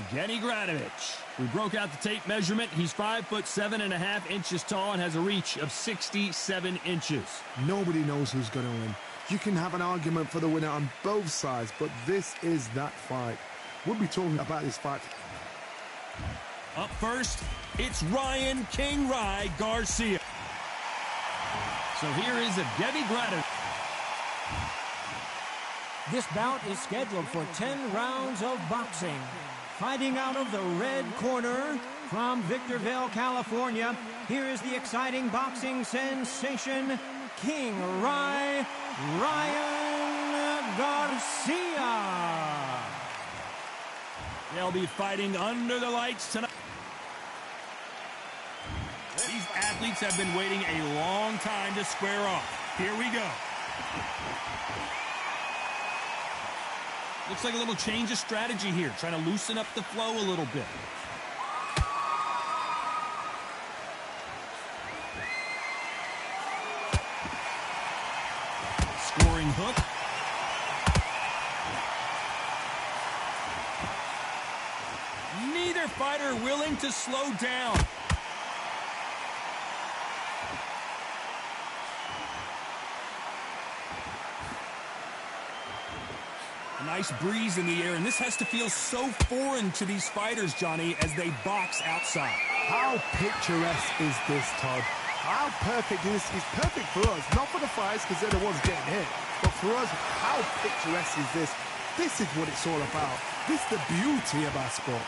Evgeny Gradovich. We broke out the tape measurement. He's 5'7.5" tall and has a reach of 67 inches. Nobody knows who's going to win. You can have an argument for the winner on both sides, but this is that fight. We'll be talking about this fight. Up first, it's Ryan King Rye Garcia. So here is Evgeny Gradovich. This bout is scheduled for 10 rounds of boxing. Fighting out of the red corner from Victorville, California, here is the exciting boxing sensation, King Rye, Ryan Garcia. They'll be fighting under the lights tonight. These athletes have been waiting a long time to square off. Here we go. Looks like a little change of strategy here, trying to loosen up the flow a little bit. Scoring hook. Neither fighter willing to slow down. A nice breeze in the air, and this has to feel so foreign to these fighters, Johnny, as they box outside. How picturesque is this, Todd? How perfect is this? It's perfect for us, not for the fighters because they're the ones getting hit, but for us, how picturesque is this? This is what it's all about. This is the beauty of our sport.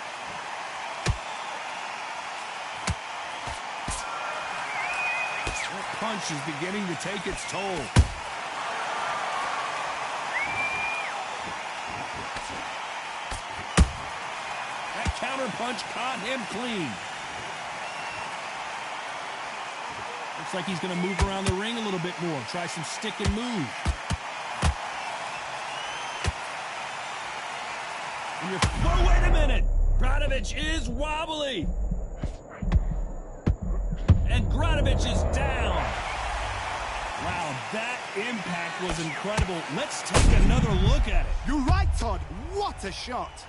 That punch is beginning to take its toll. Counter punch caught him clean. Looks like he's going to move around the ring a little bit more. Try some stick and move. Oh, wait a minute. Gradovich is wobbly. And Gradovich is down. Wow, that impact was incredible. Let's take another look at it. You're right, Todd. What a shot.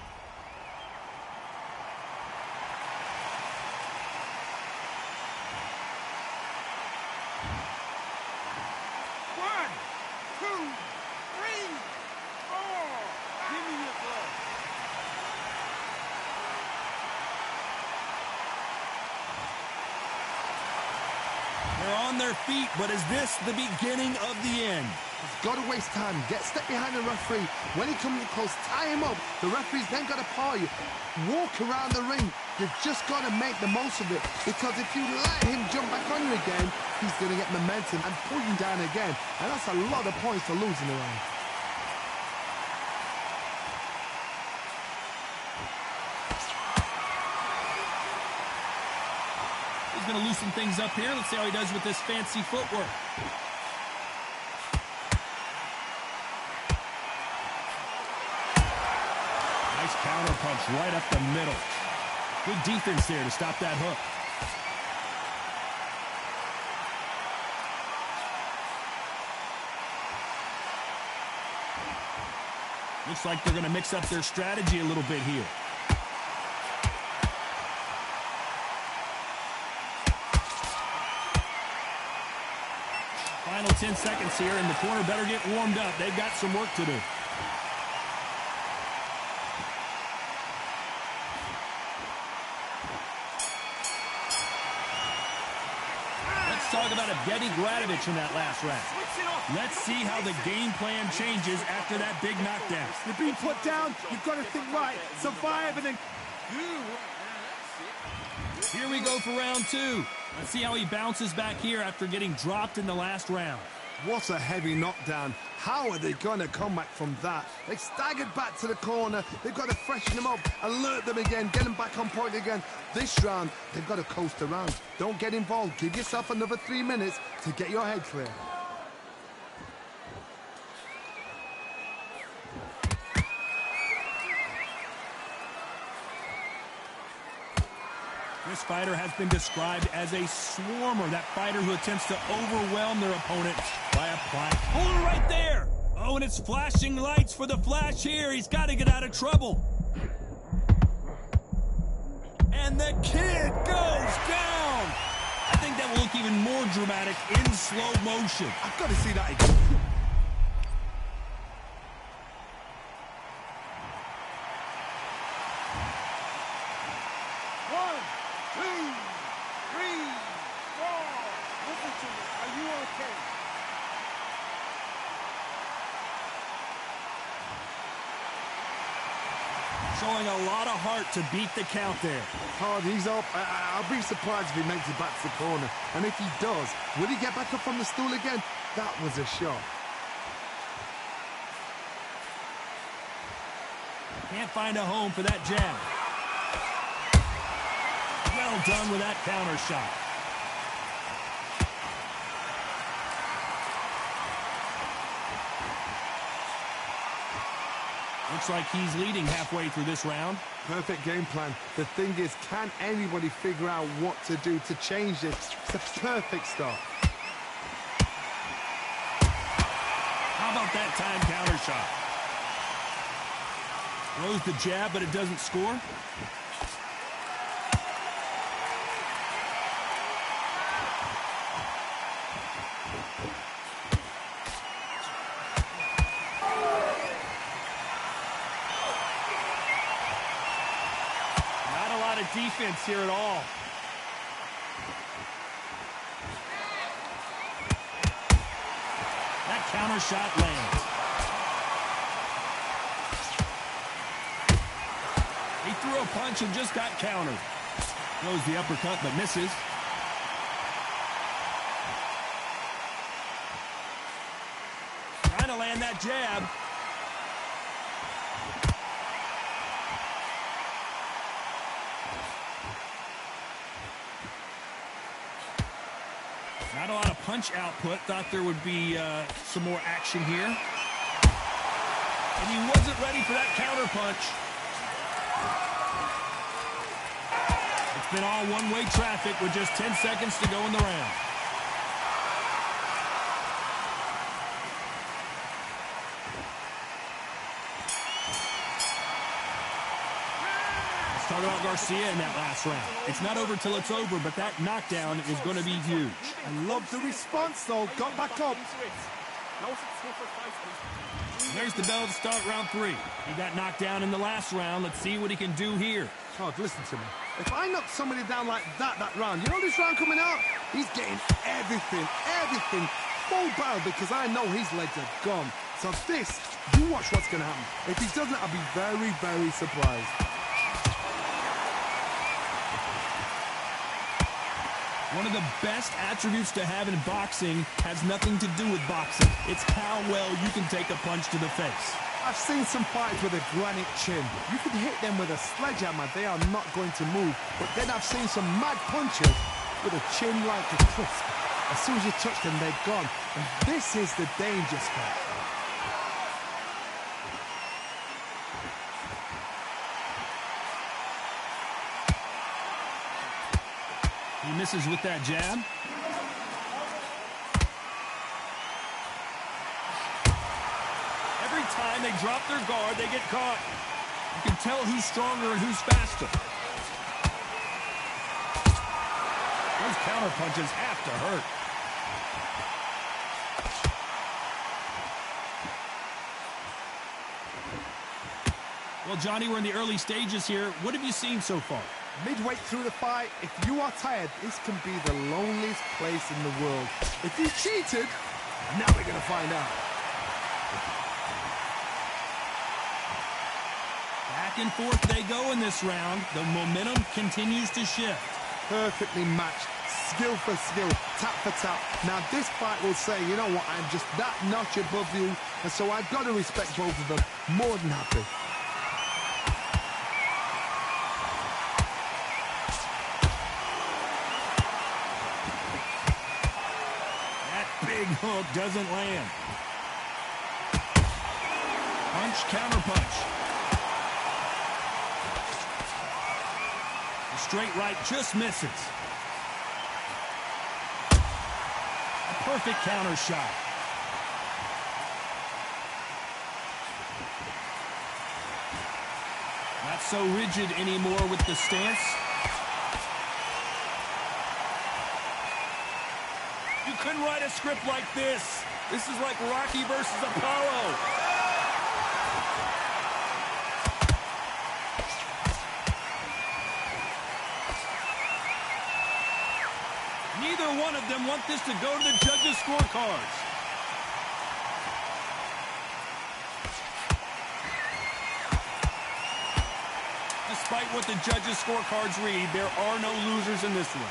They're on their feet, but is this the beginning of the end? He's got to waste time. Get step behind the referee. When he comes close, tie him up. The referee's then got to paw you. Walk around the ring. You've just got to make the most of it. Because if you let him jump back on you again, he's going to get momentum and pull you down again. And that's a lot of points to lose in the round. He's going to loosen things up here. Let's see how he does with this fancy footwork. Nice counter punch right up the middle. Good defense there to stop that hook. Looks like they're going to mix up their strategy a little bit here. Final 10 seconds here, and the corner better get warmed up. They've got some work to do. Let's talk about Evgeny Gradovich in that last round. Let's see how the game plan changes after that big knockdown. You're being put down. You've got to think right. Survive and then... Here we go for round two. Let's see how he bounces back here after getting dropped in the last round. What a heavy knockdown. How are they going to come back from that? They staggered back to the corner. They've got to freshen them up, alert them again, get them back on point again. This round, they've got to coast around. Don't get involved. Give yourself another 3 minutes to get your head clear. This fighter has been described as a swarmer, that fighter who attempts to overwhelm their opponent by applying. Hold it right there! Oh, and it's flashing lights for the flash here. He's got to get out of trouble. that kid goes down. I think that will look even more dramatic in slow motion. I've got to see that again. One, two, three, four. Listen to me. Are you okay? Showing a lot of heart to beat the count there. Hard, he's up. I'll be surprised if he makes it back to the corner. And if he does, will he get back up from the stool again? That was a shot. Can't find a home for that jab. Well done with that counter shot. Looks like he's leading halfway through this round. Perfect game plan. The thing is, can anybody figure out what to do to change this? It's a perfect start. How about that time counter shot? Throws the jab, but it doesn't score. Defense here at all. That counter shot lands. He threw a punch and just got countered. Throws the uppercut but misses. Trying to land that jab. Not a lot of punch output. Thought there would be some more action here. And he wasn't ready for that counter punch. It's been all one-way traffic with just 10 seconds to go in the round. Talk about Garcia in that last round. It's not over till it's over, but that knockdown is going to be huge. I love the response, though. Got back up. There's the bell to start round 3. He got knocked down in the last round. Let's see what he can do here. Todd, listen to me. If I knock somebody down like that round, you know this round coming out? He's getting everything full barrel because I know his legs are gone. So this, you watch what's going to happen. If he doesn't, I'll be very, very surprised. One of the best attributes to have in boxing has nothing to do with boxing. It's how well you can take a punch to the face. I've seen some fights with a granite chin. You can hit them with a sledgehammer, they are not going to move. But then I've seen some mad punchers with a chin like a crisp. As soon as you touch them, they're gone. And this is the danger spot. He misses with that jab. Every time they drop their guard, they get caught. You can tell who's stronger and who's faster. Those counter punches have to hurt. Well, Johnny, we're in the early stages here. What have you seen so far? Midway through the fight, if you are tired, this can be the loneliest place in the world. If you cheated, now we're going to find out. Back and forth they go in this round. The momentum continues to shift. Perfectly matched, skill for skill, tap for tap. Now this fight will say, you know what, I'm just that notch above you, and so I've got to respect both of them. More than happy. Big hook doesn't land. Punch, counter punch. The straight right just misses. A perfect counter shot. Not so rigid anymore with the stance. couldn't write a script like this. This is like Rocky versus Apollo. Neither one of them want this to go to the judges' scorecards. Despite what the judges' scorecards read, there are no losers in this one.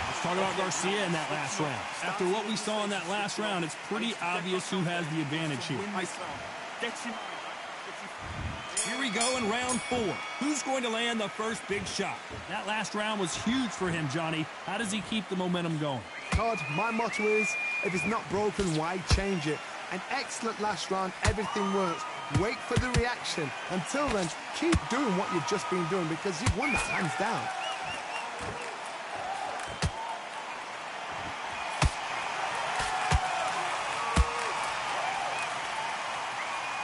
Let's talk about Garcia in that last round. After what we saw in that last round, it's pretty obvious who has the advantage here. Here we go in round 4. Who's going to land the first big shot? That last round was huge for him, Johnny. How does he keep the momentum going? Todd, my motto is, if it's not broken, why change it? An excellent last round, everything works. Wait for the reaction. Until then, keep doing what you've just been doing because you've won that hands down.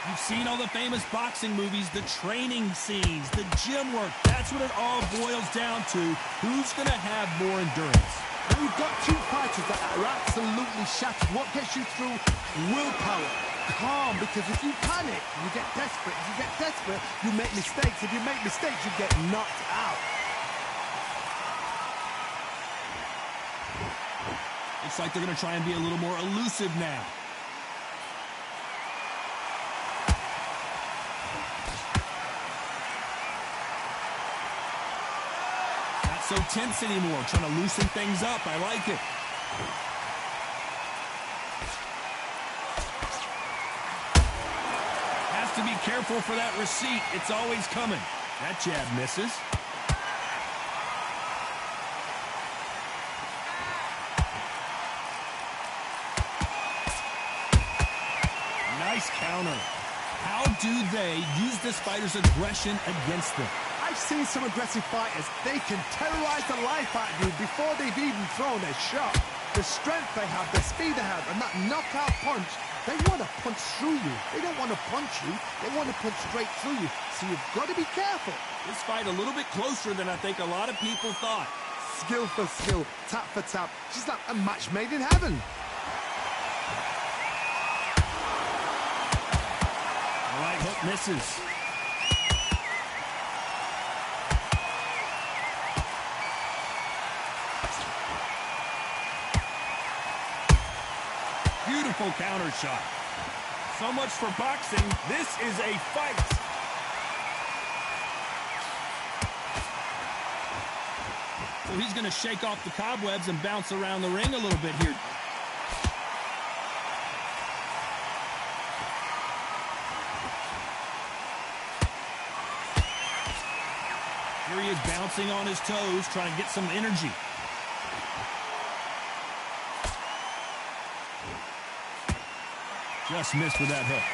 You've seen all the famous boxing movies, the training scenes, the gym work. That's what it all boils down to. Who's going to have more endurance? When you've got two fighters that are absolutely shattered, what gets you through? Willpower. Calm, because if you panic, you get desperate. If you get desperate, you make mistakes. If you make mistakes, you get knocked out. Looks like they're going to try and be a little more elusive now. So tense anymore, trying to loosen things up. I like it. Has to be careful for that receipt. It's always coming. That jab misses. Nice counter. How do they use this fighter's aggression against them? I've seen some aggressive fighters. They can terrorize the life out of you before they've even thrown a shot. The strength they have, the speed they have, and that knockout punch, they want to punch through you. They don't want to punch you. They want to punch straight through you. So you've got to be careful. This fight a little bit closer than I think a lot of people thought. Skill for skill, tap for tap. Just like a match made in heaven. All right, hook misses. Beautiful counter shot. So much for boxing. This is a fight. So he's going to shake off the cobwebs and bounce around the ring a little bit here. Here he is bouncing on his toes, trying to get some energy. Just missed with that hook.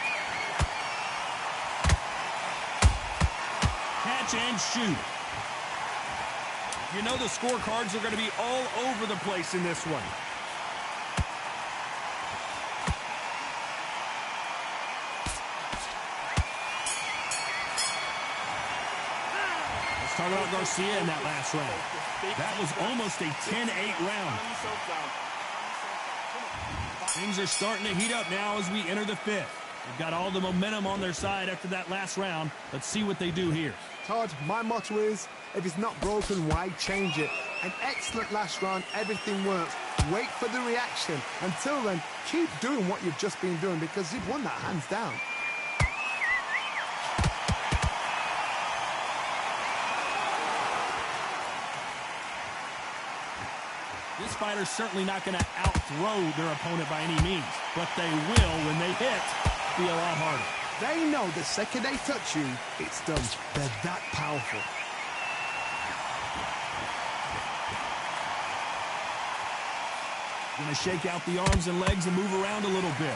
Catch and shoot. You know the scorecards are going to be all over the place in this one. Let's talk about Garcia in that last round. That was almost a 10-8 round. Things are starting to heat up now as we enter the 5th. They've got all the momentum on their side after that last round. Let's see what they do here. Todd, my motto is, if it's not broken, why change it? An excellent last round, everything works. Wait for the reaction. Until then, keep doing what you've just been doing because you've won that hands down. This fighter's certainly not going to out-throw their opponent by any means, but they will, when they hit, be a lot harder. They know the second they touch you, it's done. They're that powerful. Going to shake out the arms and legs and move around a little bit.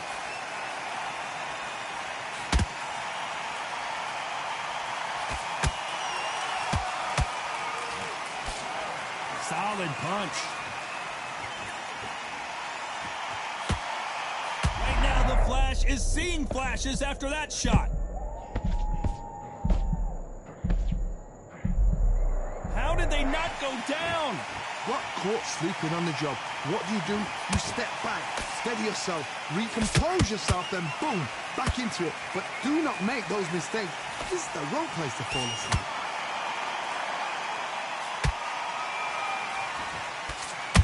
Solid punch. Right now, the Flash is seeing flashes after that shot. go down. Got caught sleeping on the job. What do? You step back, steady yourself, recompose yourself, then boom, back into it. But do not make those mistakes. This is the wrong place to fall asleep.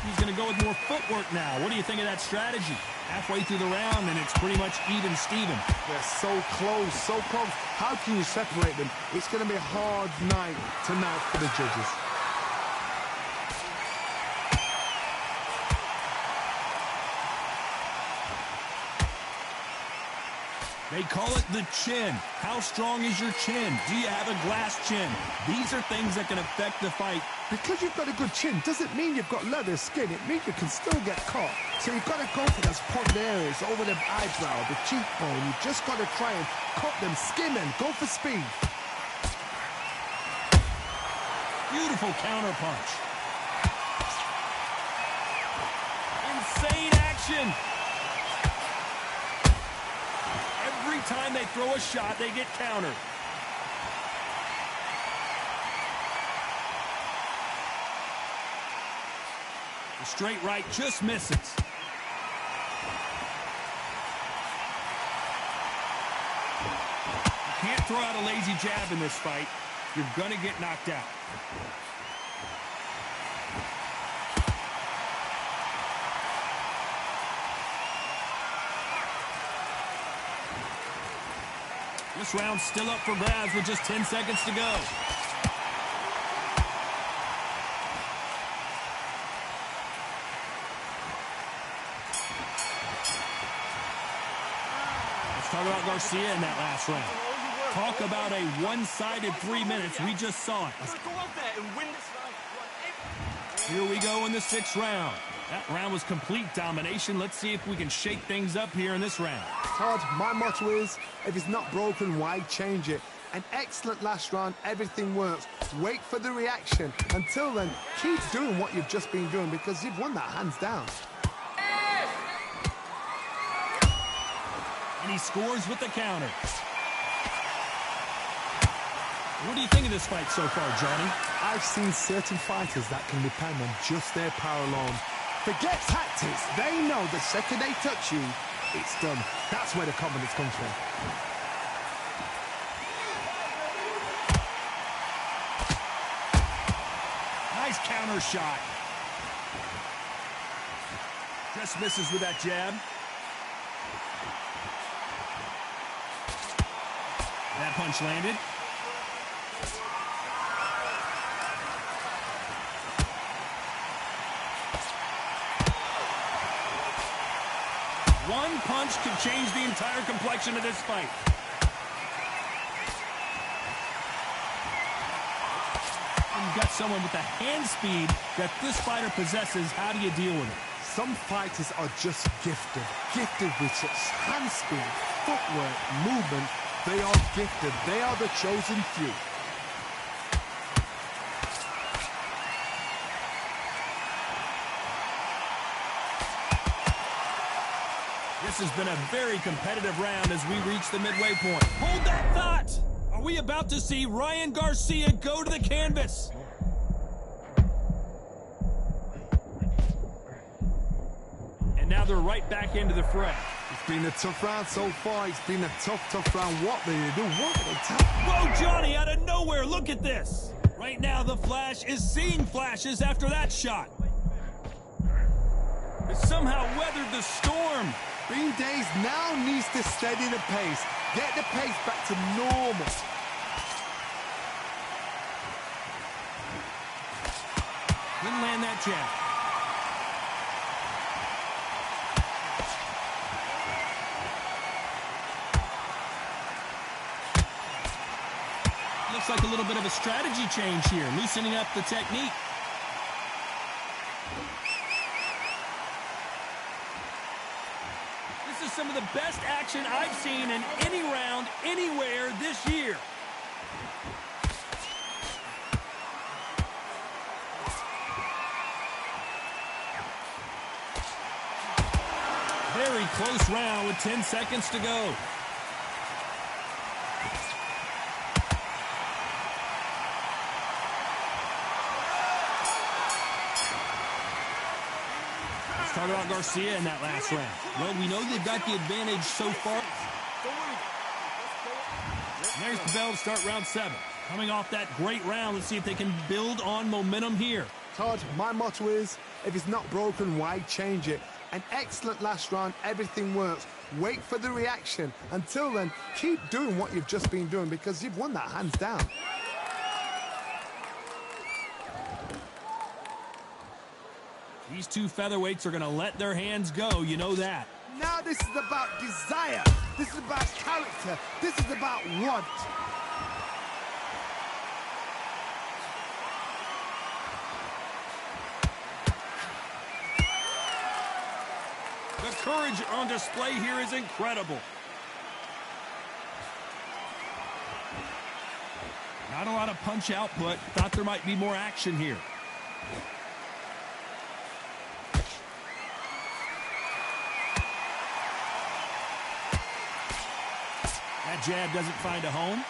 He's going to go with more footwork now. What do you think of that strategy? Halfway through the round, and it's pretty much even Steven. They're so close, so close. How can you separate them? It's going to be a hard night tonight for the judges. They call it the chin. How strong is your chin? Do you have a glass chin? These are things that can affect the fight. Because you've got a good chin doesn't mean you've got leather skin. It means you can still get caught. So you've got to go for those point areas over the eyebrow, the cheekbone. You've just got to try and cut them, skim them, go for speed. Beautiful counter punch. Insane action. Every time they throw a shot, they get countered. The straight right just misses. You can't throw out a lazy jab in this fight. You're going to get knocked out. This round's still up for grabs with just 10 seconds to go. Let's talk about Garcia in that last round. Talk about a one-sided 3 minutes. We just saw it. Here we go in the 6th round. That round was complete domination. Let's see if we can shake things up here in this round. Todd, my motto is, if it's not broken, why change it? An excellent last round, everything works. Wait for the reaction. Until then, keep doing what you've just been doing because you've won that hands down. And he scores with the counter. What do you think of this fight so far, Johnny? I've seen certain fighters that can depend on just their power alone. Forget tactics. They know the second they touch you, it's done. That's where the confidence comes from. Nice counter shot. Just misses with that jab. That punch landed. One punch could change the entire complexion of this fight. You've got someone with the hand speed that this fighter possesses. How do you deal with it? Some fighters are just gifted. Gifted with such hand speed, footwork, movement. They are gifted. They are the chosen few. This has been a very competitive round as we reach the midway point. Hold that thought! Are we about to see Ryan Garcia go to the canvas? And now they're right back into the fray. It's been a tough round so far. It's been a tough round. What do you do? What do they tell? Whoa, Johnny, out of nowhere, look at this. Right now, the Flash is seeing flashes after that shot. It somehow weathered the storm. Bean Days now needs to steady the pace. Get the pace back to normal. Didn't land that jab. Looks like a little bit of a strategy change here, loosening up the technique. This is some of the best action I've seen in any round, anywhere this year. Very close round with 10 seconds to go. talk about Garcia in that last round. Well, we know they've got the advantage so far. And there's the bell to start round 7. Coming off that great round, let's see if they can build on momentum here. Todd, my motto is, if it's not broken, why change it? An excellent last round, everything works. Wait for the reaction. Until then, keep doing what you've just been doing because you've won that hands down. These two featherweights are going to let their hands go, you know that. Now this is about desire. This is about character. This is about want. The courage on display here is incredible. Not a lot of punch output. Thought there might be more action here. That jab doesn't find a home.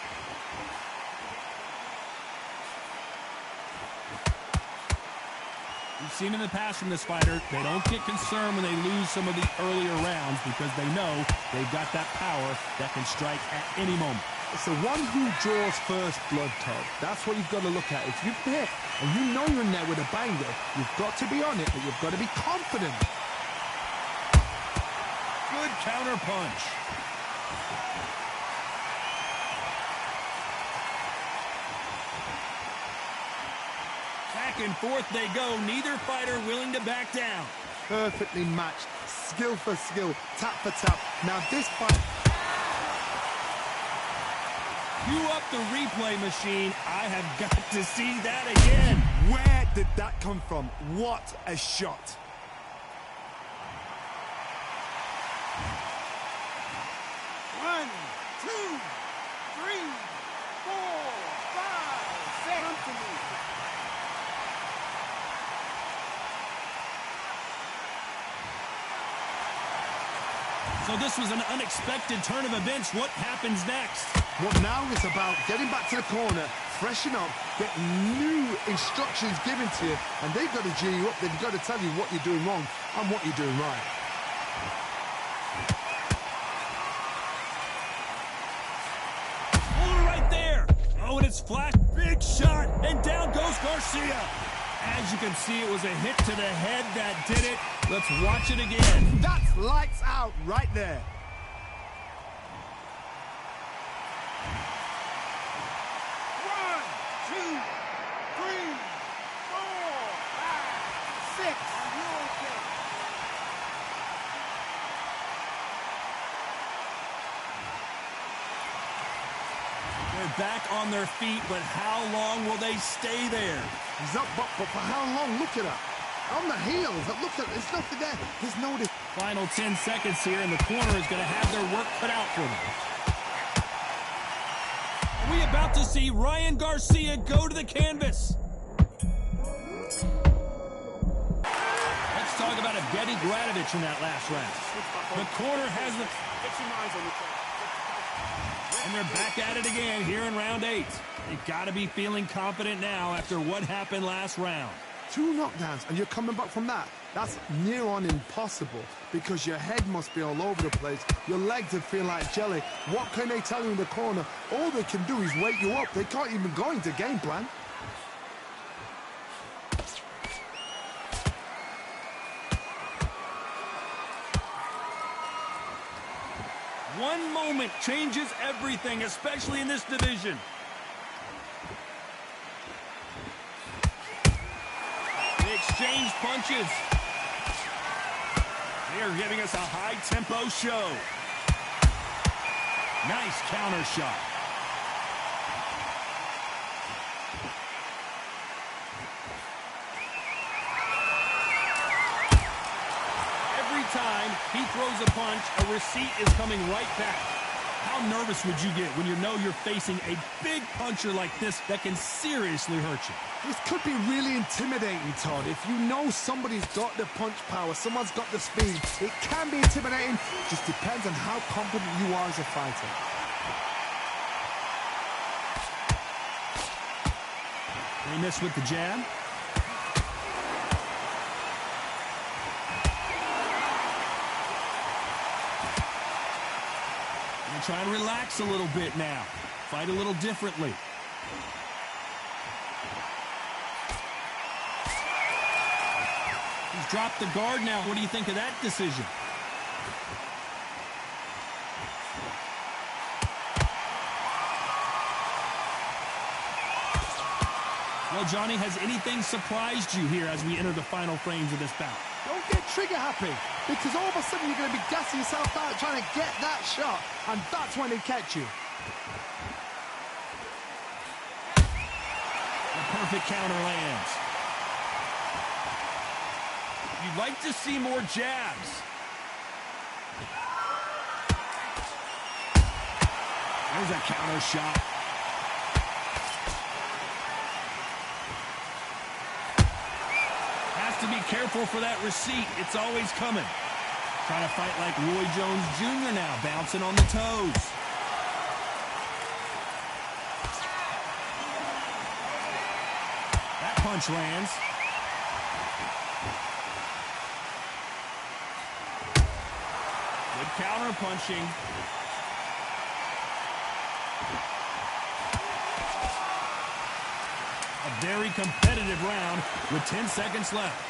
We've seen in the past from this fighter, they don't get concerned when they lose some of the earlier rounds because they know they've got that power that can strike at any moment. It's the one who draws first blood, Todd. That's what you've got to look at. If you've hit and you know you're in there with a banger, you've got to be on it, but you've got to be confident. Good counter punch. Back and forth they go. Neither fighter willing to back down. Perfectly matched. Skill for skill. Tap for tap. Now this fight... Cue up the replay machine. I have got to see that again. Where did that come from? What a shot. One, two, three, 4, 5, 6. Come to me. So this was an unexpected turn of events. What happens next? What now is about getting back to the corner, freshen up, get new instructions given to you, and they've got to G you up. They've got to tell you what you're doing wrong and what you're doing right. Oh, right there. Oh, and it's flash. Big shot, and down goes Garcia. As you can see, it was a hit to the head that did it. Let's watch it again. That's lights out right there. One, two, three, 4, 5, 6. Are you okay? They're back on their feet, but how long will they stay there? He's up, but for how long? Look at her. On the heels. Look at it. There's nothing there. There's no... Final 10 seconds here, and the corner is going to have their work cut out for them. Are we about to see Ryan Garcia go to the canvas? Let's talk about Evgeny Gradovich in that last round. The corner has the... Get your minds on the track. And they're back at it again here in round 8. They've got to be feeling confident now after what happened last round. 2 knockdowns, and you're coming back from that. That's near on impossible because your head must be all over the place. Your legs would feel like jelly. What can they tell you in the corner? All they can do is wake you up. They can't even go into game plan. One moment changes everything, especially in this division. They exchange punches. They are giving us a high-tempo show. Nice counter shot. Every time he throws a punch, a receipt is coming right back. How nervous would you get when you know you're facing a big puncher like this that can seriously hurt you? This could be really intimidating, Todd. If you know somebody's got the punch power, someone's got the speed, it can be intimidating. Just depends on how confident you are as a fighter. They miss with the jab. We'll try and relax a little bit now. Fight a little differently. He's dropped the guard now. What do you think of that decision? Well, Johnny, has anything surprised you here as we enter the final frames of this bout? Don't get trigger happy, because all of a sudden you're going to be gassing yourself out trying to get that shot, and that's when they catch you. The perfect counter lands. You'd like to see more jabs. There's a counter shot. Has to be careful for that receipt. It's always coming. Trying to fight like Roy Jones Jr. now, bouncing on the toes. That punch lands. Good counter punching. A very competitive round with 10 seconds left.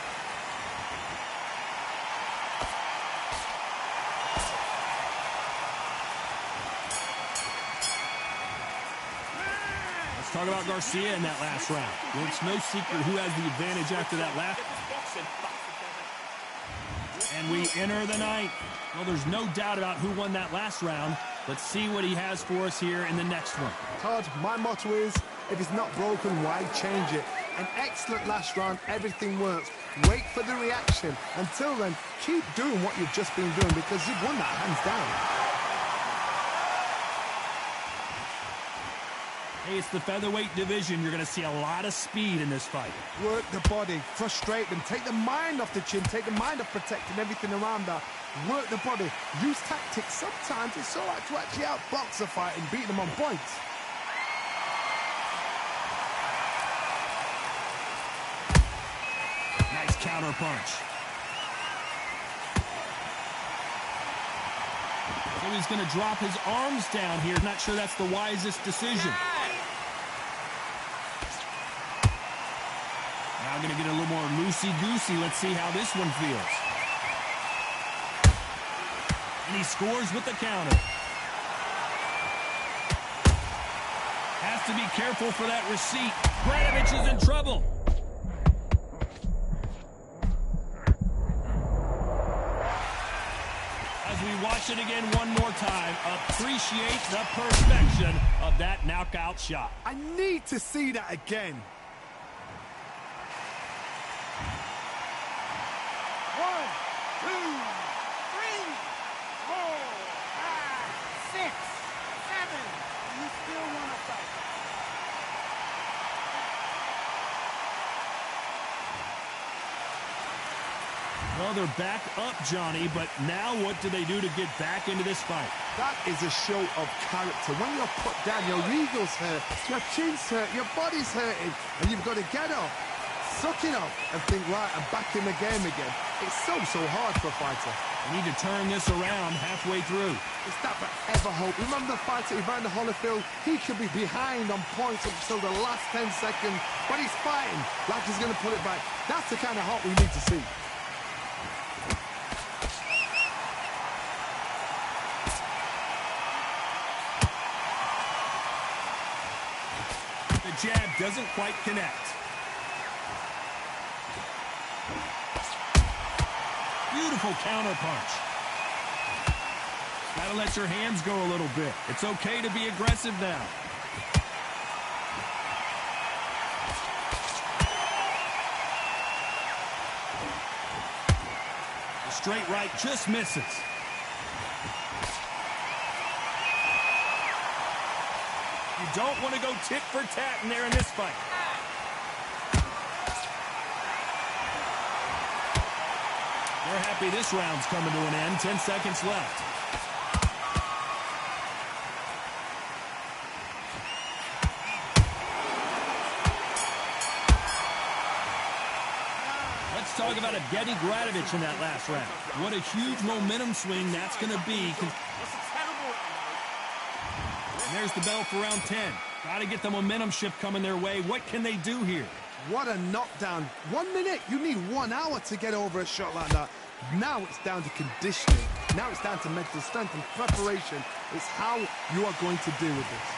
Let's talk about Garcia in that last round. Well, it's no secret who has the advantage after that last. And we enter the ninth. Well, there's no doubt about who won that last round. Let's see what he has for us here in the next one. Todd, my motto is, if it's not broken, why change it? An excellent last round, everything works. Wait for the reaction. Until then, keep doing what you've just been doing, because you've won that hands down. Hey, it's the featherweight division. You're going to see a lot of speed in this fight. Work the body, frustrate them, take the mind off the chin, take the mind off protecting everything around that. Work the body, use tactics. Sometimes it's all right to actually outbox a fight and beat them on points. Nice counter punch. So he's going to drop his arms down here. Not sure that's the wisest decision. Now going to get a little more loosey-goosey. Let's see how this one feels. And he scores with the counter. Has to be careful for that receipt. Gradovich is in trouble. As we watch it again one more time, appreciate the perfection of that knockout shot. I need to see that again. 1, 2, 3, 4, 5, 6, 7. You still want to fight? Well, they're back up, Johnny, but now what do they do to get back into this fight? That is a show of character. When you're put down, your ego's hurt, your chin's hurt, your body's hurting, and you've got to get up, suck it up, and think, right, I'm back in the game again. It's so hard for a fighter. They need to turn this around halfway through. It's that forever hope. Remember the fighter Evander Holyfield? He could be behind on points until the last 10 seconds, but he's fighting like he's going to put it back. That's the kind of hope we need to see. The jab doesn't quite connect. Beautiful counter punch. Gotta let your hands go a little bit. It's okay to be aggressive now. The straight right just misses. You don't want to go tit for tat in there in this fight. They're happy this round's coming to an end. 10 seconds left. Let's talk about Evgeny Gradovich in that last round. What a huge momentum swing that's going to be. That's a terrible round. There's the bell for round 10. Got to get the momentum shift coming their way. What can they do here? What a knockdown. 1 minute, you need 1 hour to get over a shot like that. Now it's down to conditioning. Now it's down to mental strength and preparation. It's how you are going to deal with this.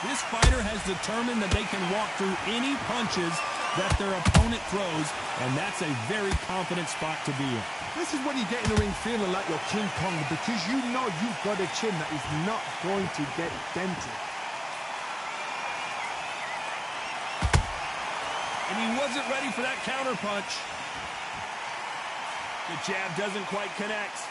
This fighter has determined that they can walk through any punches that their opponent throws, and that's a very confident spot to be in. This is when you get in the ring feeling like you're King Kong, because you know you've got a chin that is not going to get dented. And he wasn't ready for that counter punch. The jab doesn't quite connect.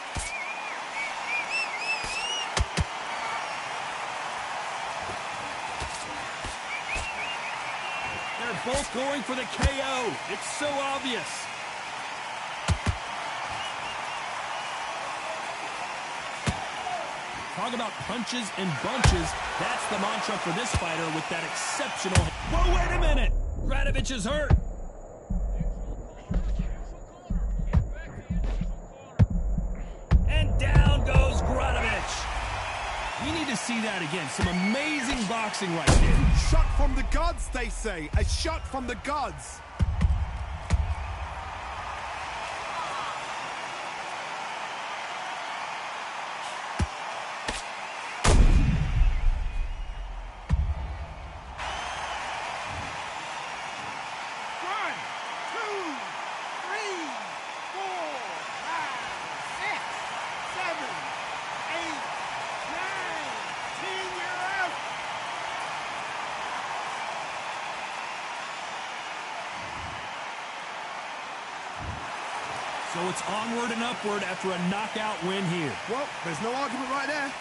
They're both going for the KO. It's so obvious. Talk about punches and bunches. That's the mantra for this fighter with that exceptional... Whoa, wait a minute! Gradovich is hurt. And down goes Gradovich. We need to see that again. Some amazing boxing right there. Shot from the gods, they say. A shot from the gods. So it's onward and upward after a knockout win here. Well, there's no argument right there.